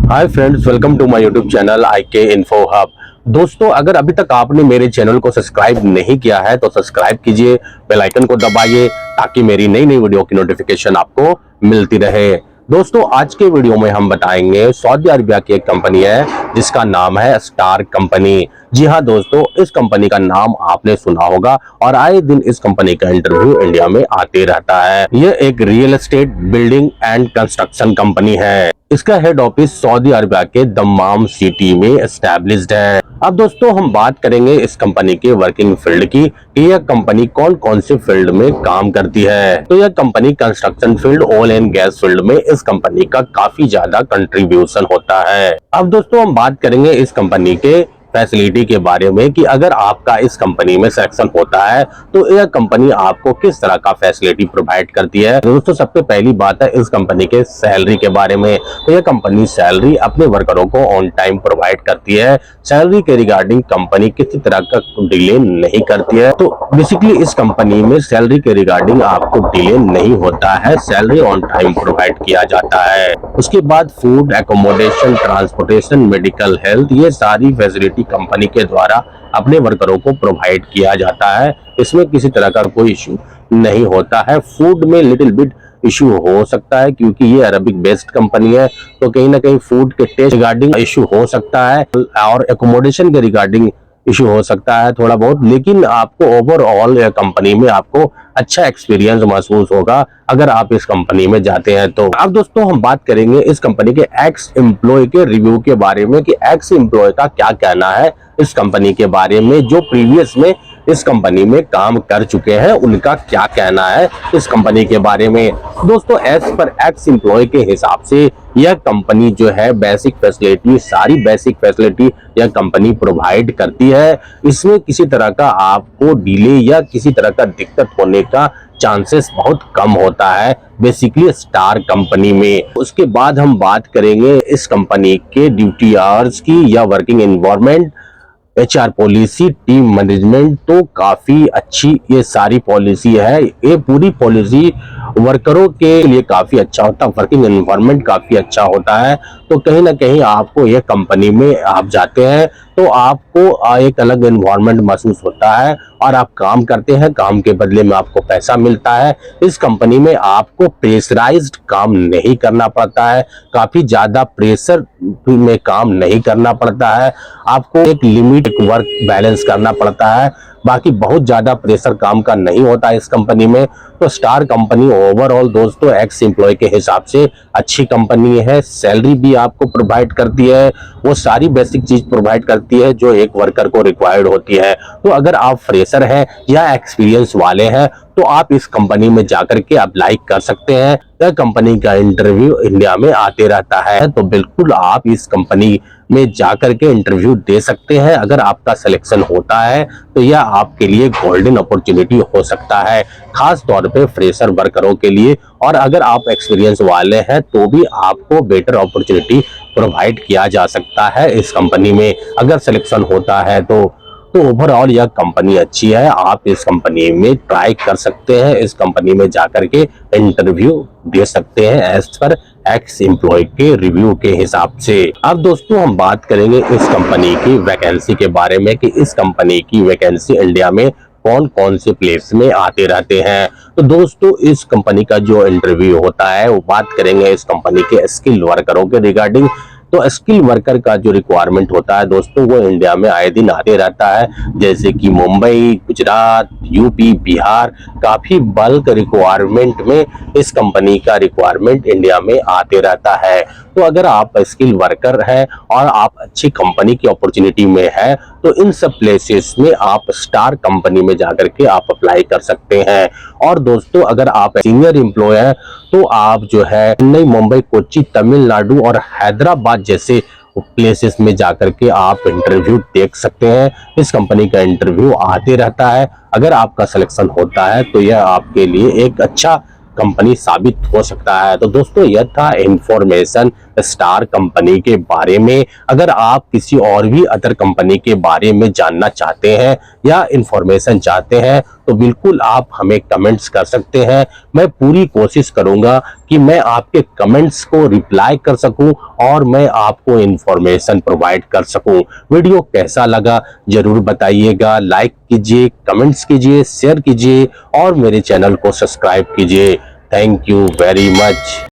Hi friends, welcome to my YouTube channel IK info hub. दोस्तों, अगर अभी तक आपने मेरे चैनल को सब्सक्राइब नहीं किया है तो सब्सक्राइब कीजिए, बेल आइकन को दबाइए ताकि मेरी नई नई वीडियो की नोटिफिकेशन आपको मिलती रहे। दोस्तों, आज के वीडियो में हम बताएंगे सऊदी अरबिया की एक कंपनी है जिसका नाम है स्टार कंपनी। जी हाँ दोस्तों, इस कंपनी का नाम आपने सुना होगा और आए दिन इस कंपनी का इंटरव्यू इंडिया में आते रहता है। यह एक real estate, building and construction company है। इसका हेड ऑफिस सऊदी अरबिया के दम्माम सिटी में एस्टैब्लिश्ड है। अब दोस्तों, हम बात करेंगे इस कंपनी के वर्किंग फील्ड की कि यह कंपनी कौन कौन से फील्ड में काम करती है। तो यह company construction field, oil and gas field में इस कंपनी का काफी ज्यादा कंट्रीब्यूशन होता है। अब दोस्तों, हम बात करेंगे इस कंपनी के फैसिलिटी के बारे में कि अगर आपका इस कंपनी में सिलेक्शन होता है तो यह कंपनी आपको किस तरह का फैसिलिटी प्रोवाइड करती है। दोस्तों, सबसे पहली बात है इस कंपनी के सैलरी के बारे में। तो यह कंपनी सैलरी अपने वर्करों को ऑन टाइम प्रोवाइड करती है। सैलरी के रिगार्डिंग कंपनी किसी तरह का डिले नहीं करती है। तो बेसिकली इस कंपनी में सैलरी के रिगार्डिंग आपको डिले नहीं होता है, सैलरी ऑन टाइम प्रोवाइड किया जाता है। उसके बाद food, accommodation, transportation, medical, health, ये सारी फैसिलिटी कंपनी के द्वारा अपने वर्करों को प्रोवाइड किया जाता है। इसमें किसी तरह का कोई इश्यू नहीं होता है। फूड में लिटिल बिट इशू हो सकता है क्योंकि ये अरबिक बेस्ड कंपनी है, तो कहीं ना कहीं फूड के टेस्ट रिगार्डिंग इशू हो सकता है और एकोमोडेशन के रिगार्डिंग इशू हो सकता है थोड़ा बहुत, लेकिन आपको ओवरऑल कंपनी में आपको अच्छा एक्सपीरियंस महसूस होगा अगर आप इस कंपनी में जाते हैं तो। अब दोस्तों, हम बात करेंगे इस कंपनी के एक्स एम्प्लॉय के रिव्यू के बारे में कि एक्स एम्प्लॉय का क्या कहना है इस कंपनी के बारे में। जो प्रीवियस में इस कंपनी में काम कर चुके हैं उनका क्या कहना है इस कंपनी के बारे में। दोस्तों, एज पर एक्स एम्प्लॉय के हिसाब से यह कंपनी जो है बेसिक फैसिलिटी, सारी बेसिक फैसिलिटी यह कंपनी प्रोवाइड करती है। इसमें किसी तरह का आपको डिले या किसी तरह का दिक्कत होने का चांसेस बहुत कम होता है बेसिकली स्टार कंपनी में। उसके बाद हम बात करेंगे इस कंपनी के ड्यूटी आवर्स की या working environment, HR policy, team management. तो काफी अच्छी ये सारी पॉलिसी है। ये पूरी पॉलिसी वर्करों के लिए काफी अच्छा होता है, वर्किंग एनवायरनमेंट काफी अच्छा होता है। तो कहीं ना कहीं आपको ये कंपनी में आप जाते हैं तो आपको एक अलग एनवायरनमेंट महसूस होता है और आप काम करते हैं, काम के बदले में आपको पैसा मिलता है। इस कंपनी में आपको प्रेशराइज्ड काम नहीं करना पड़ता है, काफी ज्यादा प्रेशर में काम नहीं करना पड़ता है। आपको एक लिमिट वर्क बैलेंस करना पड़ता है, बाकी बहुत ज्यादा प्रेशर काम का नहीं होता है इस कंपनी में। तो स्टार कंपनी ओवरऑल दोस्तों एक्स एम्प्लॉय के हिसाब से अच्छी कंपनी है। सैलरी भी आपको प्रोवाइड करती है, वो सारी बेसिक चीज प्रोवाइड करती है जो एक वर्कर को रिक्वायर्ड होती है। तो अगर आप फ्रेशर हैं या एक्सपीरियंस वाले हैं तो आप इस कंपनी में जाकर के अप्लाई कर सकते हैं। यह कंपनी का इंटरव्यू इंडिया में आते रहता है, तो बिल्कुल आप इस कंपनी में जाकर के इंटरव्यू दे सकते हैं। अगर आपका सिलेक्शन होता है तो यह आपके लिए गोल्डन अपॉर्चुनिटी हो सकता है, खास तौर पे फ्रेशर वर्करों के लिए। और अगर आप एक्सपीरियंस वाले हैं तो भी आपको बेटर अपॉर्चुनिटी प्रोवाइड किया जा सकता है इस कंपनी में अगर सिलेक्शन होता है तो। ओवरऑल यह कंपनी अच्छी है, आप इस कंपनी में ट्राई कर सकते हैं, इस कंपनी में जाकर के इंटरव्यू दे सकते हैं एज पर एक्स एम्प्लॉय के रिव्यू के हिसाब से। अब दोस्तों, हम बात करेंगे इस कंपनी की वैकेंसी के बारे में कि इस कंपनी की वैकेंसी इंडिया में कौन कौन से प्लेस में आते रहते हैं। तो दोस्तों, इस कंपनी का जो इंटरव्यू होता है वो बात करेंगे इस कंपनी के स्किल वर्करों के रिगार्डिंग। तो स्किल वर्कर का जो रिक्वायरमेंट होता है दोस्तों वो इंडिया में आए दिन आते रहता है, जैसे कि मुंबई, गुजरात, यूपी, बिहार, काफी बल्क रिक्वायरमेंट में इस कंपनी का रिक्वायरमेंट इंडिया में आते रहता है। तो अगर आप स्किल वर्कर हैं और आप अच्छी कंपनी की अपॉर्चुनिटी में है तो इन सब प्लेसेस में आप स्टार कंपनी में जाकर के आप अप्लाई कर सकते हैं। और दोस्तों, अगर आप सीनियर एम्प्लॉय हैं तो आप जो है चेन्नई, मुंबई, कोच्चि, तमिलनाडु और हैदराबाद जैसे प्लेसेस में जाकर के आप इंटरव्यू देख सकते हैं। इस कंपनी का इंटरव्यू आते रहता है। अगर आपका सिलेक्शन होता है तो यह आपके लिए एक अच्छा कंपनी साबित हो सकता है। तो दोस्तों, यह था इंफॉर्मेशन स्टार कंपनी के बारे में। अगर आप किसी और भी अदर कंपनी के बारे में जानना चाहते हैं या इंफॉर्मेशन चाहते हैं तो बिल्कुल आप हमें कमेंट्स कर सकते हैं। मैं पूरी कोशिश करूंगा कि मैं आपके कमेंट्स को रिप्लाई कर सकूं और मैं आपको इंफॉर्मेशन प्रोवाइड कर सकूं। वीडियो कैसा लगा जरूर बताइएगा, लाइक कीजिए, कमेंट्स कीजिए, शेयर कीजिए और मेरे चैनल को सब्सक्राइब कीजिए। Thank you very much.